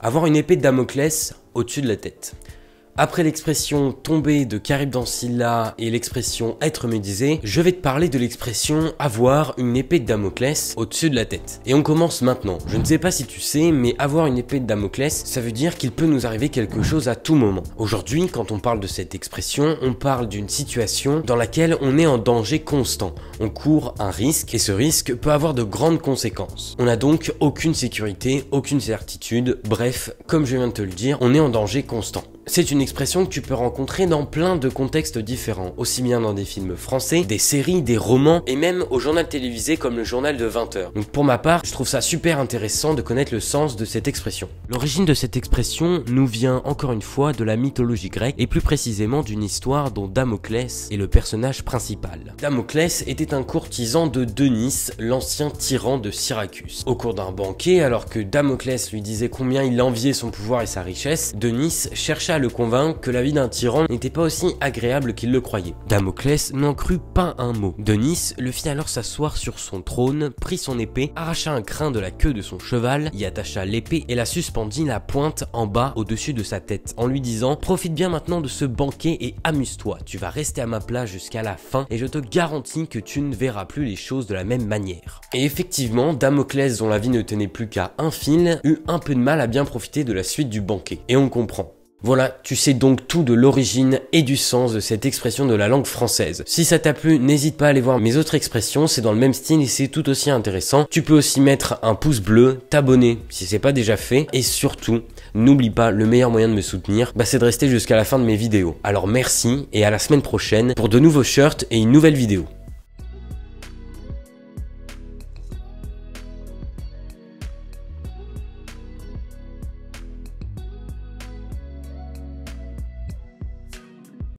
Avoir une épée de Damoclès au-dessus de la tête. Après l'expression tomber de Charybde dans Scylla et l'expression être médusé, je vais te parler de l'expression avoir une épée de Damoclès au-dessus de la tête. Et on commence maintenant. Je ne sais pas si tu sais, mais avoir une épée de Damoclès, ça veut dire qu'il peut nous arriver quelque chose à tout moment. Aujourd'hui, quand on parle de cette expression, on parle d'une situation dans laquelle on est en danger constant. On court un risque et ce risque peut avoir de grandes conséquences. On n'a donc aucune sécurité, aucune certitude, bref, comme je viens de te le dire, on est en danger constant. C'est une expression que tu peux rencontrer dans plein de contextes différents, aussi bien dans des films français, des séries, des romans, et même au journal télévisé comme le journal de 20h. Donc pour ma part, je trouve ça super intéressant de connaître le sens de cette expression. L'origine de cette expression nous vient encore une fois de la mythologie grecque, et plus précisément d'une histoire dont Damoclès est le personnage principal. Damoclès était un courtisan de Denis, l'ancien tyran de Syracuse. Au cours d'un banquet, alors que Damoclès lui disait combien il enviait son pouvoir et sa richesse, Denis chercha à le convaincre que la vie d'un tyran n'était pas aussi agréable qu'il le croyait. Damoclès n'en crut pas un mot. Denis le fit alors s'asseoir sur son trône, prit son épée, arracha un crin de la queue de son cheval, y attacha l'épée et la suspendit la pointe en bas au-dessus de sa tête, en lui disant « Profite bien maintenant de ce banquet et amuse-toi, tu vas rester à ma place jusqu'à la fin et je te garantis que tu ne verras plus les choses de la même manière. » Et effectivement, Damoclès, dont la vie ne tenait plus qu'à un fil, eut un peu de mal à bien profiter de la suite du banquet. Et on comprend. Voilà, tu sais donc tout de l'origine et du sens de cette expression de la langue française. Si ça t'a plu, n'hésite pas à aller voir mes autres expressions, c'est dans le même style et c'est tout aussi intéressant. Tu peux aussi mettre un pouce bleu, t'abonner si c'est pas déjà fait, et surtout, n'oublie pas, le meilleur moyen de me soutenir, c'est de rester jusqu'à la fin de mes vidéos. Alors merci, et à la semaine prochaine pour de nouveaux shirts et une nouvelle vidéo.